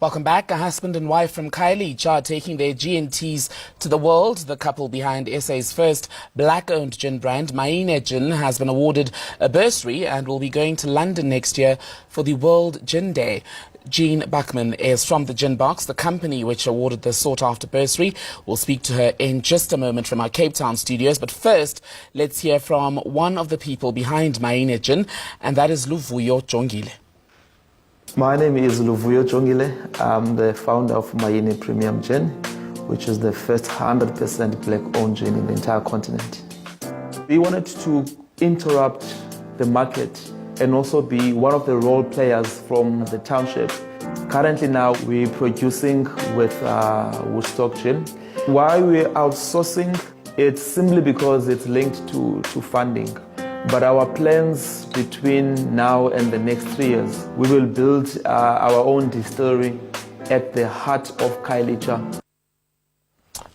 Welcome back. A husband and wife from Khayelitsha are taking their G&Ts to the world. The couple behind SA's first black-owned gin brand, Maine Gin, has been awarded a bursary and will be going to London next year for the World Gin Day. Jean Buckman is from the Gin Box, the company which awarded the sought-after bursary. We'll speak to her in just a moment from our Cape Town studios. But first, let's hear from one of the people behind Maine Gin, and that is Luvuyo Jongile. My name is Luvuyo Jongile. I'm the founder of Maine Premium Gin, which is the first 100% black-owned gin in the entire continent. We wanted to interrupt the market and also be one of the role players from the township. Currently now we're producing with Woodstock Gin. Why we're outsourcing, it's simply because it's linked to funding. But our plans between now and the next 3 years, we will build our own distillery at the heart of Khayelitsha.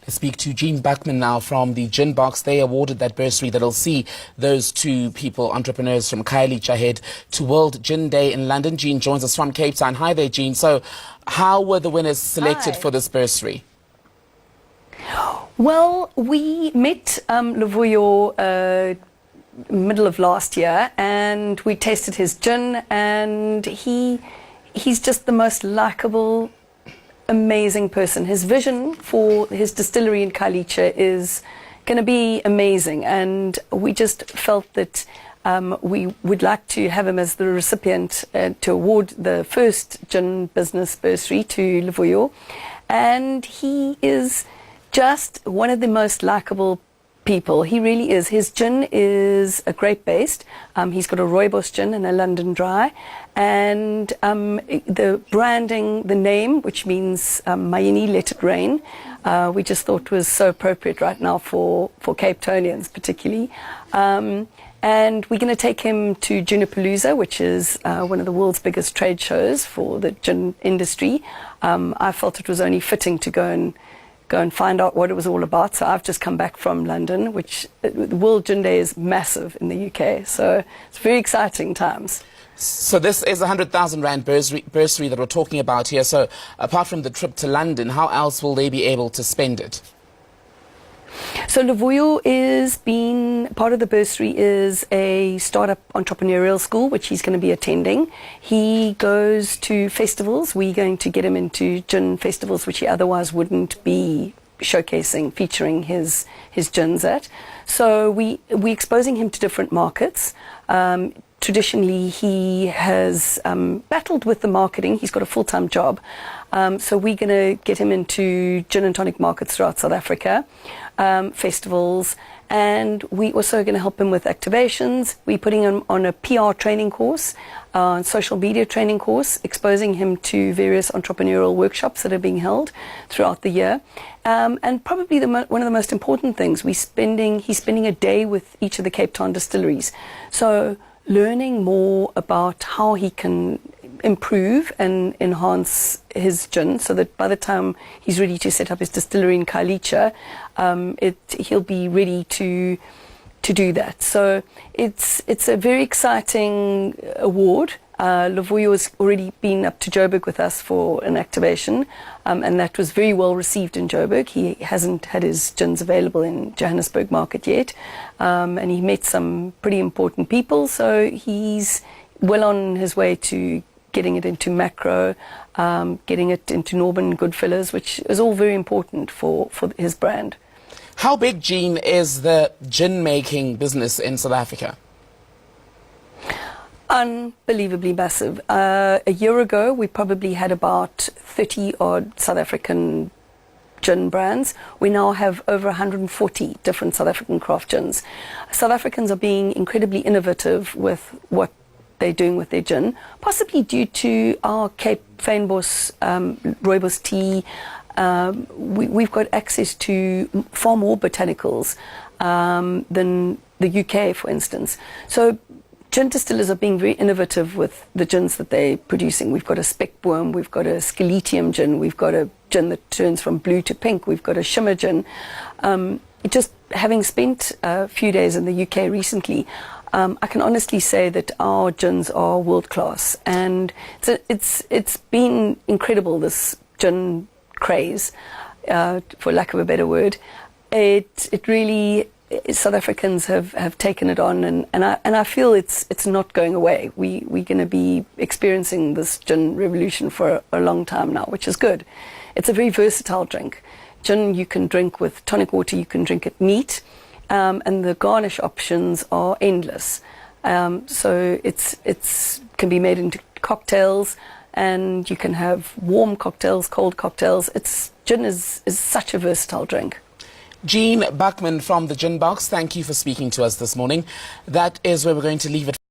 Let's speak to Jean Buckman now from the Gin Box. They awarded that bursary that'll see those two people, entrepreneurs from Khayelitsha, head to World Gin Day in London. Jean joins us from Cape Town. Hi there, Jean. So how were the winners selected for this bursary? Well, we met Luvuyo middle of last year, and we tasted his gin, and he's just the most likable, amazing person. His vision for his distillery in Khayelitsha is going to be amazing, and we just felt that we would like to have him as the recipient to award the first Gin Business Bursary to Luvuyo. And he is just one of the most likable people. He really is. His gin is a grape based. He's got a rooibos gin and a London dry, and the branding, the name, which means Maine, let it rain, we just thought was so appropriate right now for Cape Townians particularly. And we're going to take him to Ginapalooza, which is one of the world's biggest trade shows for the gin industry. I felt it was only fitting to go and find out what it was all about. So I've just come back from London, which the World Gin Day is massive in the UK. So it's very exciting times. So this is a 100,000 Rand bursary that we're talking about here. So apart from the trip to London, how else will they be able to spend it? So Luvuyo is part of the bursary is a startup entrepreneurial school, which he's going to be attending. He goes to festivals. We're going to get him into gin festivals, which he otherwise wouldn't be showcasing, featuring his gins at. So we're exposing him to different markets. Traditionally, he has battled with the marketing. He's got a full-time job. So we're going to get him into gin and tonic markets throughout South Africa, festivals, and we're also going to help him with activations. We're putting him on a PR training course, social media training course, exposing him to various entrepreneurial workshops that are being held throughout the year. And probably one of the most important things, he's spending a day with each of the Cape Town distilleries. So learning more about how he can improve and enhance his gin, so that by the time he's ready to set up his distillery in Khayelitsha, he'll be ready to do that. So it's a very exciting award. Luvuyo has already been up to Joburg with us for an activation, and that was very well received in Joburg. He hasn't had his gins available in Johannesburg market yet, and he met some pretty important people, so he's well on his way to getting it into Macro, getting it into Norman Goodfellas, which is all very important for his brand. How big, Jean, is the gin making business in South Africa? Unbelievably massive. A year ago, we probably had about 30 odd South African gin brands. We now have over 140 different South African craft gins. South Africans are being incredibly innovative with what they're doing with their gin, possibly due to our Cape Fynbos rooibos tea. We've got access to far more botanicals than the UK, for instance. So gin distillers are being very innovative with the gins that they're producing. We've got a speckboom, we've got a skeletium gin, we've got a gin that turns from blue to pink, we've got a shimmer gin. Just having spent a few days in the UK recently, I can honestly say that our gins are world class, and it's been incredible, this gin craze, for lack of a better word. It really, South Africans have taken it on, and I feel it's not going away. We're going to be experiencing this gin revolution for a long time now, which is good. It's a very versatile drink. Gin you can drink with tonic water, you can drink it neat, and the garnish options are endless. So it's can be made into cocktails, and you can have warm cocktails, cold cocktails. Gin is such a versatile drink. Jean Buckman from the Gin Box, thank you for speaking to us this morning. That is where we're going to leave it.